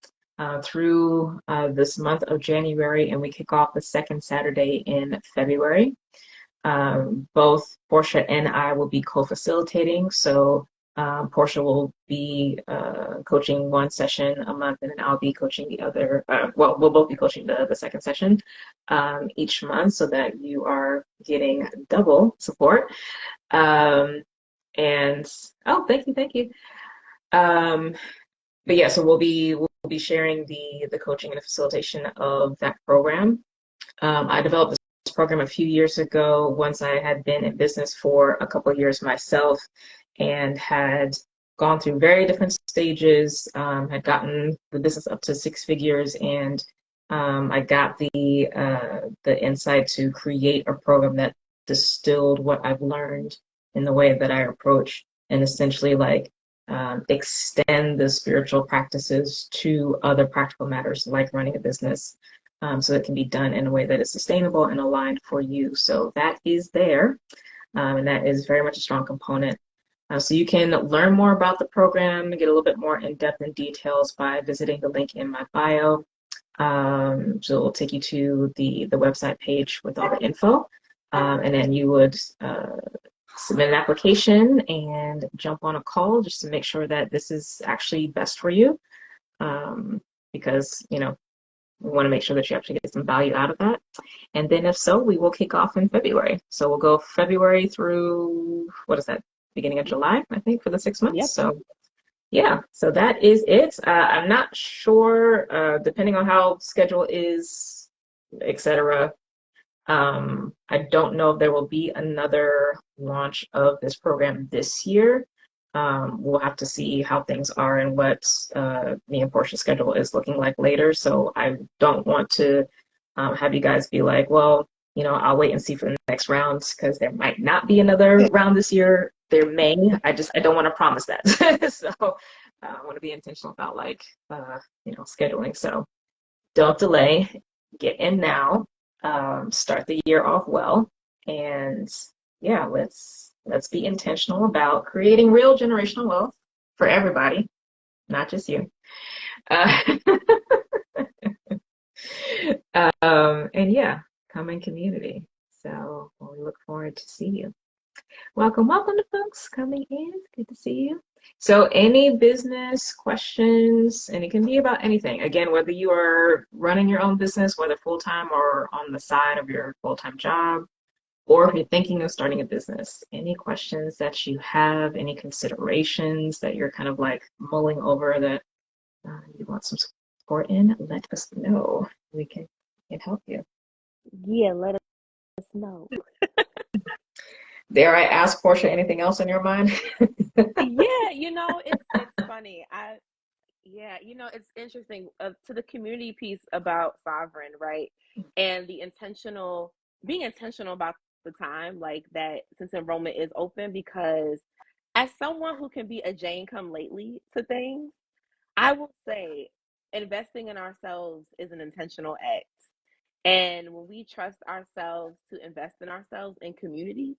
through this month of January, and we kick off the second Saturday in February. Both Portia and I will be co-facilitating, so Portia will be coaching one session a month, and then I'll be coaching the other. Well, we'll both be coaching the second session each month, so that you are getting double support. And oh, thank you. Um, but yeah, so we'll be sharing the coaching and the facilitation of that program. I developed this program a few years ago once I had been in business for a couple of years myself and had gone through very different stages, had gotten the business up to 6 figures, and I got the insight to create a program that distilled what I've learned in the way that I approach, and essentially like extend the spiritual practices to other practical matters like running a business, so it can be done in a way that is sustainable and aligned for you. So that is there, and that is very much a strong component. So you can learn more about the program, get a little bit more in depth and details by visiting the link in my bio. So it'll take you to the website page with all the info, and then you would submit an application and jump on a call just to make sure that this is actually best for you, because we want to make sure that you actually get some value out of that. And then if so, we will kick off in February. So we'll go February through, what is that, beginning of July, I think, for the 6 months. Yep. So yeah, so that is it. I'm not sure, depending on how schedule is, etc. I don't know if there will be another launch of this program this year. We'll have to see how things are and what me and Portia's schedule is looking like later. So I don't want to have you guys be like, well, I'll wait and see for the next round, because there might not be another round this year. There may, I don't want to promise that. So I want to be intentional about like, scheduling. So don't delay, get in now, start the year off well, and yeah, let's be intentional about creating real generational wealth for everybody, not just you. Uh, and yeah, come in community. So we look forward to see you. Welcome, welcome to folks coming in. Good to see you. So any business questions, and it can be about anything. Again, whether you are running your own business, whether full-time or on the side of your full-time job, or if you're thinking of starting a business, any questions that you have, any considerations that you're kind of like mulling over that you want some support in, let us know. We can help you. Yeah, let us know. Dare I ask, Portia, anything else on your mind? Yeah, it's funny. It's interesting to the community piece about Sovereign, right? And being intentional about the time, like that, since enrollment is open, because as someone who can be a Jane come lately to things, I will say investing in ourselves is an intentional act. And when we trust ourselves to invest in ourselves in community,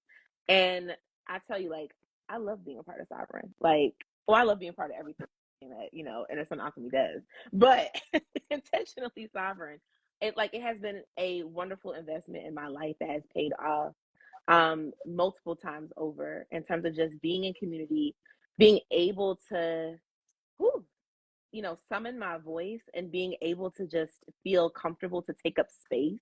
and I tell you, like, I love being a part of Sovereign. Like, well, I love being part of everything that, Innocent Alchemy does. But intentionally Sovereign, it has been a wonderful investment in my life that has paid off multiple times over in terms of just being in community, being able to whew, summon my voice and being able to just feel comfortable to take up space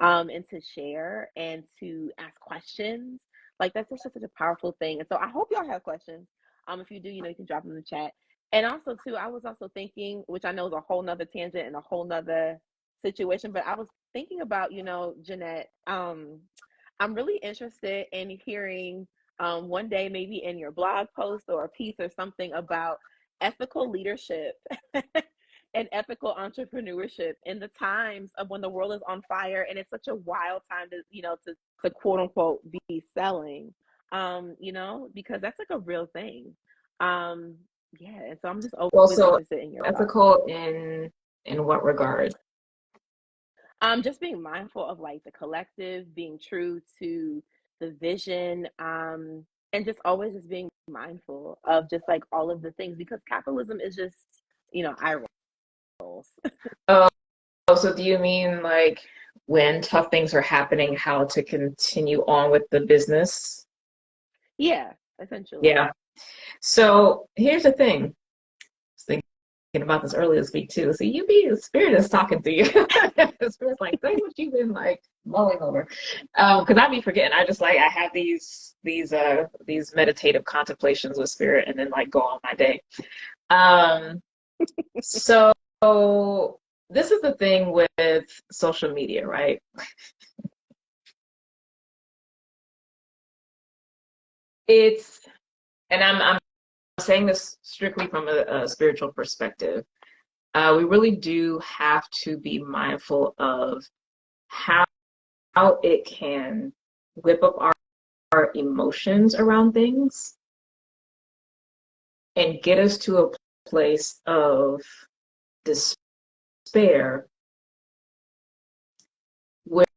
and to share and to ask questions. Like that's just such a powerful thing. And so I hope y'all have questions. If you do, you can drop them in the chat. And also too, I was also thinking, which I know is a whole nother tangent and a whole nother situation, but I was thinking about, Jeanette, I'm really interested in hearing one day maybe in your blog post or a piece or something about ethical leadership and ethical entrepreneurship in the times of when the world is on fire and it's such a wild time to quote unquote be selling, because that's like a real thing. Yeah, and so I'm just always Also, interested in your thoughts. ethical in what regard? Just being mindful of like the collective, being true to the vision, and just always just being mindful of just like all of the things because capitalism is just, eye rolls. Oh, so do you mean like when tough things are happening, how to continue on with the business? Yeah, essentially. Yeah. So here's the thing. I was thinking about this earlier this week too. So Spirit is talking to you. Spirit's like, say what you've been like mulling over. Because I be forgetting. I have these meditative contemplations with Spirit and then like go on my day. Um, so this is the thing with social media, right? It's, and I'm saying this strictly from a spiritual perspective. We really do have to be mindful of how it can whip up our emotions around things and get us to a place of despair, which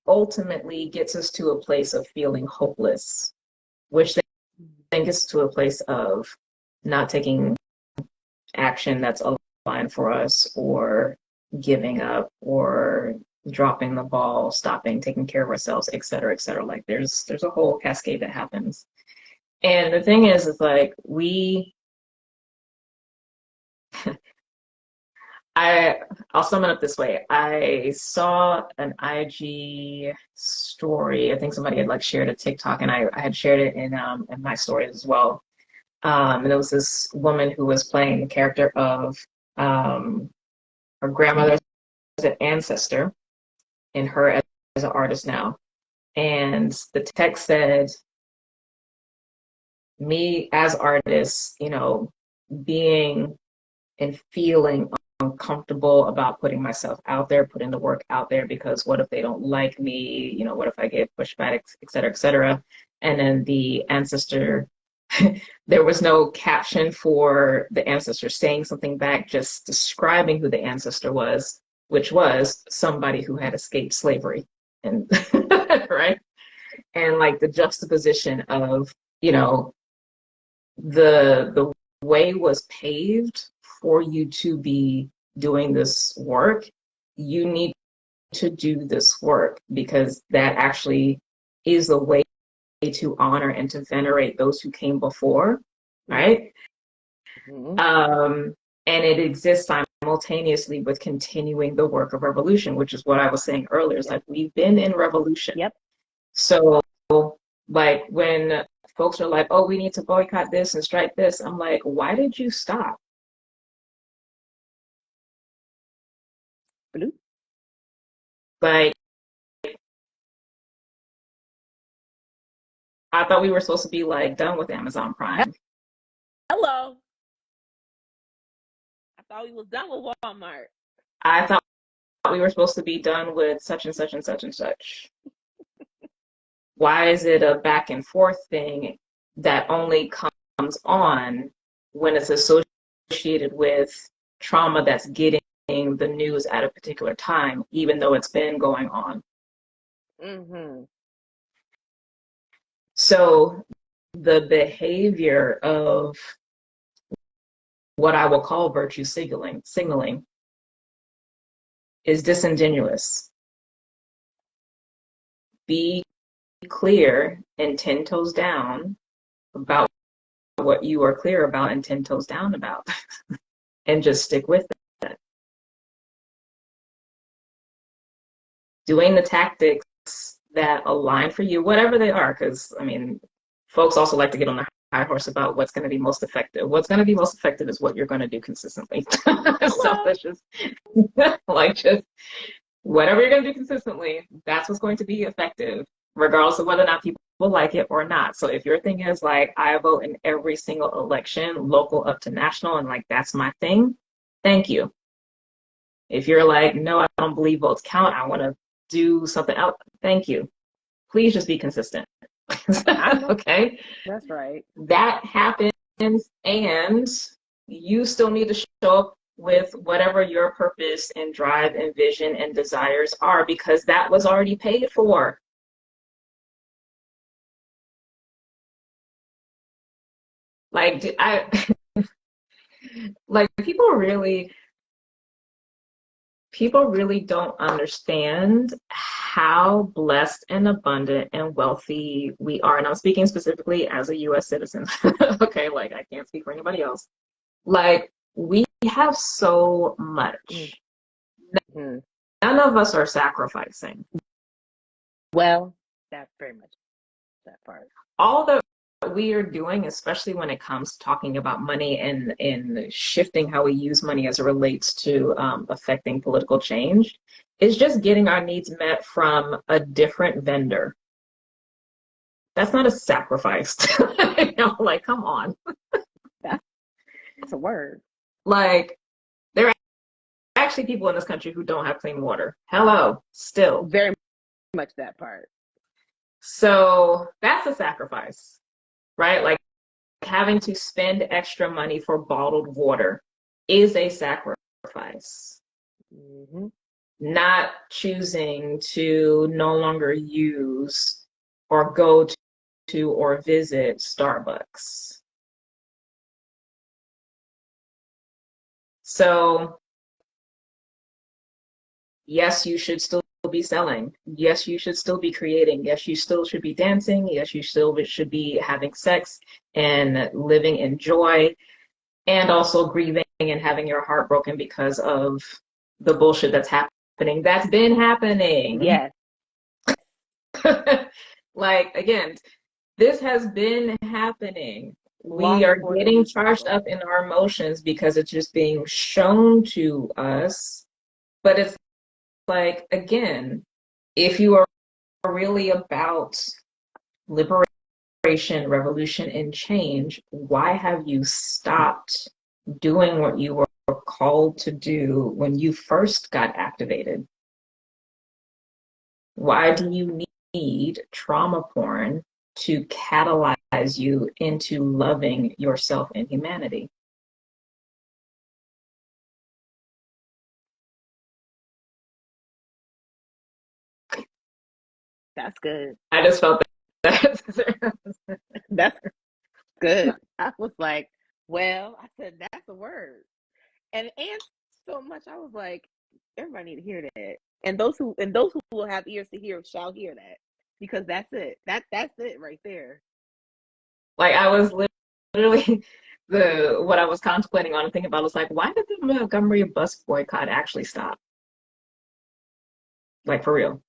ultimately gets us to a place of feeling hopeless, which then gets to a place of not taking action that's aligned for us or giving up or dropping the ball, stopping, taking care of ourselves, et cetera, et cetera. Like there's a whole cascade that happens. And the thing is like I'll sum it up this way. I saw an IG story. I think somebody had like shared a TikTok and I had shared it in my stories as well. And it was this woman who was playing the character of um, her grandmother's an ancestor and her as an artist now. And the text said, me as artist, being and feeling uncomfortable about putting myself out there, putting the work out there, because what if they don't like me? What if I get pushed back, et cetera, et cetera. and then the ancestor, there was no caption for the ancestor saying something back, just describing who the ancestor was, which was somebody who had escaped slavery. And right? And like the juxtaposition of, you know, the way was paved for you to be doing this work. You need to do this work because that actually is the way to honor and to venerate those who came before, right? Mm-hmm. And it exists simultaneously with continuing the work of revolution, which is what I was saying earlier. It's like we've been in revolution. Yep. So, like when folks are like, "Oh, we need to boycott this and strike this," I'm like, "Why did you stop?" Blue. Like, I thought we were supposed to be like done with Amazon Prime. Hello. I thought we was done with Walmart. I thought we were supposed to be done with such and such and such and such. Why is it a back and forth thing that only comes on when it's associated with trauma that's getting the news at a particular time, even though it's been going on? Mm-hmm. So the behavior of what I will call virtue signaling is disingenuous. Be clear and 10 toes down about what you are clear about and 10 toes down about, and just stick with it. Doing the tactics that align for you, whatever they are, because I mean, folks also like to get on the high horse about what's going to be most effective. What's going to be most effective is what you're going to do consistently. So that's just like just whatever you're going to do consistently, that's what's going to be effective, regardless of whether or not people like it or not. So if your thing is like, I vote in every single election, local up to national, and like that's my thing, thank you. If you're like, no, I don't believe votes count, I want to do something else, thank you. Please just be consistent. Okay? That's right. That happens, and you still need to show up with whatever your purpose and drive and vision and desires are, because that was already paid for. Like I like people really don't understand how blessed and abundant and wealthy we are. And I'm speaking specifically as a US citizen. Okay, like I can't speak for anybody else. Like we have so much. Mm-hmm. None of us are sacrificing. Well, that's very much that part. All that we are doing, especially when it comes to talking about money and shifting how we use money as it relates to affecting political change, is just getting our needs met from a different vendor. That's not a sacrifice. You know, like, come on. That's a word. Like, there are actually people in this country who don't have clean water. Hello, still. Very much that part. So that's a sacrifice, right? Like having to spend extra money for bottled water is a sacrifice. Mm-hmm. Not choosing to no longer use or go to or visit Starbucks. So, yes, you should still be selling. Yes, you should still be creating. Yes, you still should be dancing. Yes, you still should be having sex and living in joy, and also grieving and having your heart broken because of the bullshit that's happening. That's been happening. Yes. Like, again, this has been happening. Long We are before the getting news charged cycle. up in our emotions because it's just being shown to us. But it's like, again, if you are really about liberation, revolution, and change, why have you stopped doing what you were called to do when you first got activated? Why do you need trauma porn to catalyze you into loving yourself and humanity. That's good. I just felt that. That's good. I was like, well, I said that's a word. And so much I was like, everybody need to hear that. And those who will have ears to hear shall hear that. Because that's it. That's it right there. Like I was literally the what I was contemplating on and thinking about was like, why did the Montgomery bus boycott actually stop? Like for real.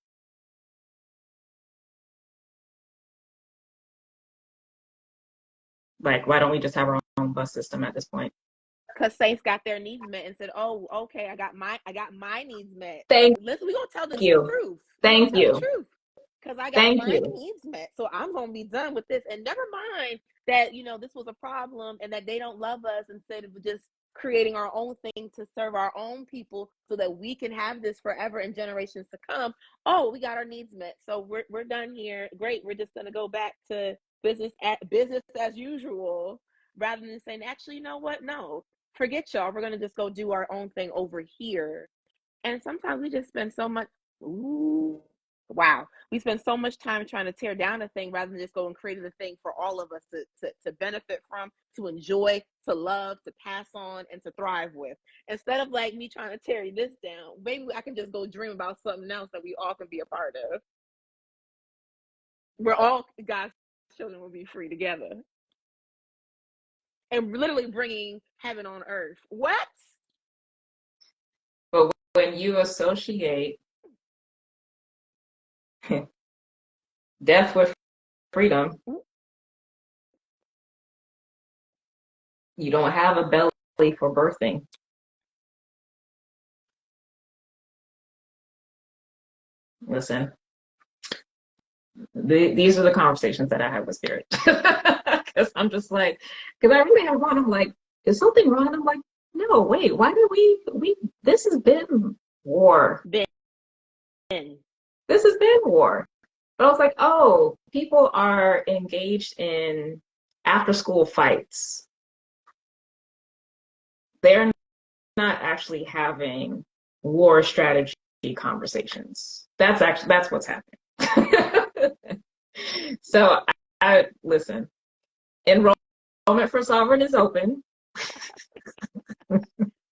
Like why don't we just have our own bus system at this point? Because Saints got their needs met and said, "Oh, okay, I got my needs met." Thank Listen, we gonna tell the you. truth. We gonna Thank tell the you. truth. Because I got Thank my you. needs met, so I'm gonna be done with this. And never mind that this was a problem and that they don't love us. Instead of just creating our own thing to serve our own people, so that we can have this forever and generations to come. Oh, we got our needs met, so we're done here. Great. We're just gonna go back to business as usual, rather than saying, actually, you know what? No, forget y'all. We're gonna just go do our own thing over here. And sometimes we just spend so much. Ooh, wow, we spend so much time trying to tear down a thing rather than just go and create a thing for all of us to benefit from, to enjoy, to love, to pass on, and to thrive with. Instead of like me trying to tear this down, maybe I can just go dream about something else that we all can be a part of. Where all God's children will be free together and literally bringing heaven on earth. What? But when you associate death with freedom, you don't have a belly for birthing. Listen, these are the conversations that I have with spirit. Because I'm just like, because I really have one. I'm like, is something wrong? I'm like, no, wait, why did this has been war. Ben. This has been war. But I was like, oh, people are engaged in after school fights. They're not actually having war strategy conversations. That's what's happening. So I listen. Enrollment for Sovereign is open.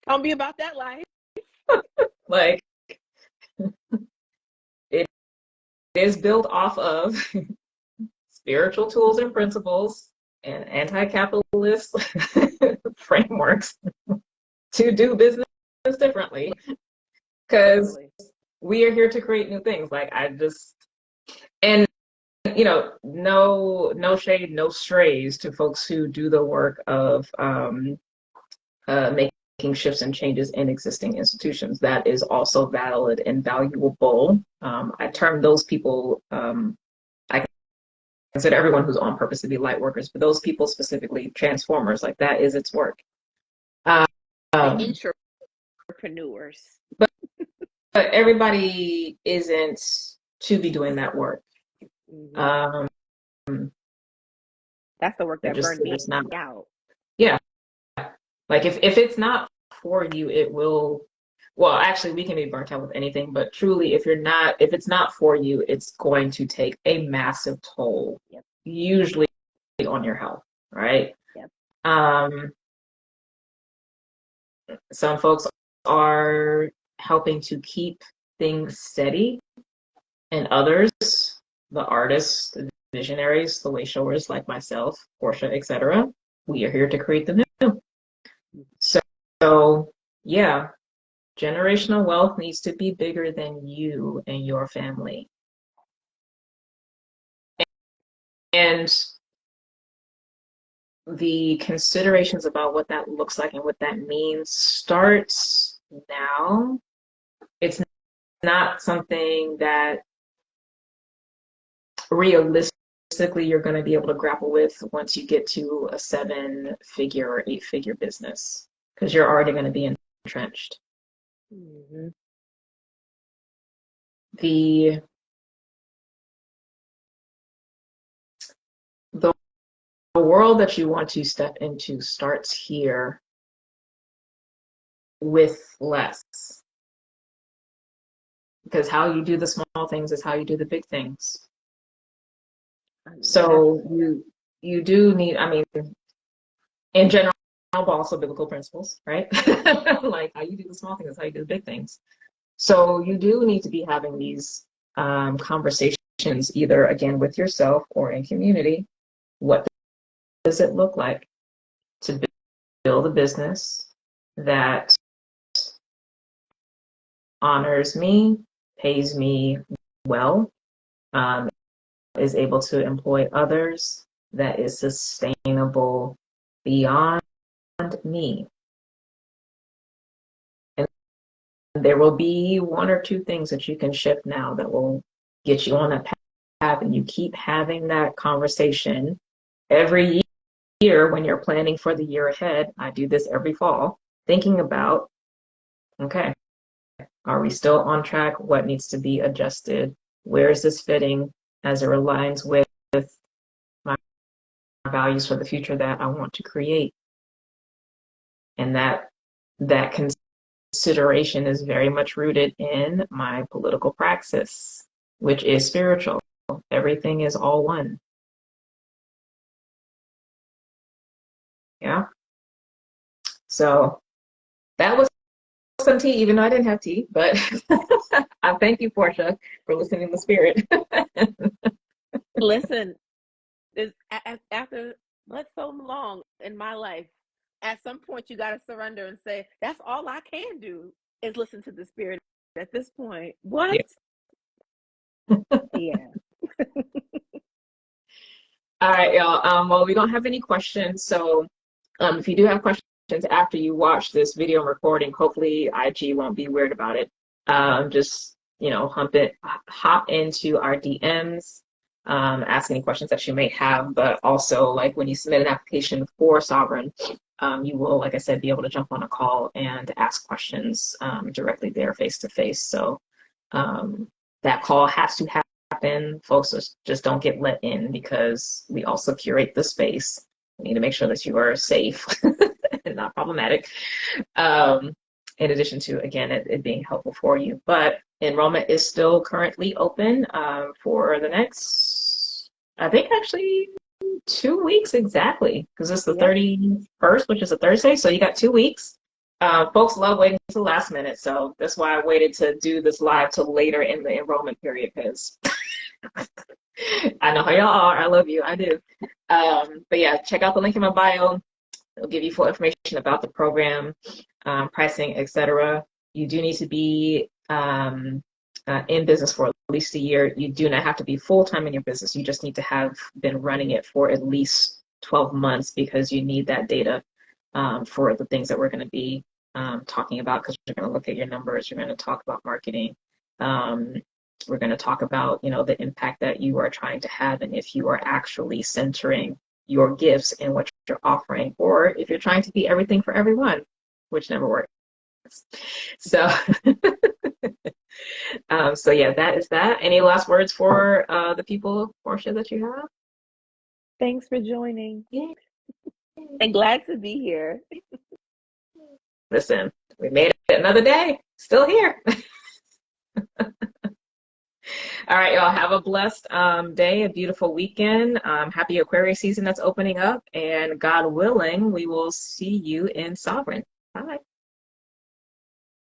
Tell me about that life. Like it is built off of spiritual tools and principles and anti-capitalist frameworks to do business differently. Because we are here to create new things. Like I just and no shade, no strays to folks who do the work of making shifts and changes in existing institutions. That is also valid and valuable. I term those people, I consider everyone who's on purpose to be light workers, but those people specifically, transformers, like that is its work. The entrepreneurs. But everybody isn't to be doing that work. Mm-hmm. That's the work that burned me not out. Yeah. Like if it's not for you, it will. Well, actually, we can be burnt out with anything, but truly, if it's not for you, it's going to take a massive toll, Yep. Usually on your health, right? Yep. Some folks are helping to keep things steady, and others, the artists, the visionaries, the way showers like myself, Portia, etc., we are here to create the new. So yeah, generational wealth needs to be bigger than you and your family. And the considerations about what that looks like and what that means starts now. It's not something that realistically you're going to be able to grapple with once you get to a 7-figure or 8-figure business, because you're already going to be entrenched. Mm-hmm. The world that you want to step into starts here with less. Because how you do the small things is how you do the big things. That's So you do need, I mean, in general, but also biblical principles, right? Like how you do the small things is how you do the big things. So you do need to be having these conversations either again with yourself or in community. What does it look like to build a business that honors me, pays me well, um, is able to employ others, that is sustainable beyond me? And there will be one or two things that you can shift now that will get you on that path, and you keep having that conversation every year when you're planning for the year ahead. I do this every fall, thinking about, okay, are we still on track? What needs to be adjusted? Where is this fitting as it aligns with my values for the future that I want to create? And that consideration is very much rooted in my political praxis, which is spiritual. Everything is all one. Yeah. So that was some tea, even though I didn't have tea, but I thank you, Portia, for listening to Spirit. listen. Is after what's so long in my life, at some point you got to surrender and say, that's all I can do is listen to the Spirit at this point. What? Yeah. Yeah. All right, y'all. Well, we don't have any questions, so if you do have questions after you watch this video recording, hopefully IG won't be weird about it. Just hop into our DMs, ask any questions that you may have. But also, like when you submit an application for Sovereign, you will, like I said, be able to jump on a call and ask questions directly there, face to face. So that call has to happen. Folks just don't get let in because we also curate the space. We need to make sure that you are safe and not problematic. In addition to, again, it being helpful for you. But enrollment is still currently open for the next, I think actually 2 weeks exactly, because it's the Yep. 31st, which is a Thursday. So you got 2 weeks. Folks love waiting to the last minute. So that's why I waited to do this live till later in the enrollment period, because I know how y'all are. I love you. I do. But yeah, check out the link in my bio. It'll give you full information about the program, pricing, etc. You do need to be in business for at least a year. You do not have to be full-time in your business. You just need to have been running it for at least 12 months, because you need that data for the things that we're going to be talking about, because we're going to look at your numbers. We're going to talk about marketing. We're going to talk about, the impact that you are trying to have, and if you are actually centering your gifts in what you're offering, or if you're trying to be everything for everyone, which never works. So, so yeah, that is that. Any last words for the people, Portia, that you have? Thanks for joining. Yeah. And glad to be here. Listen, we made it another day. Still here. All right, y'all. Have a blessed day, a beautiful weekend. Happy Aquarius season that's opening up. And God willing, we will see you in Sovereign. Bye.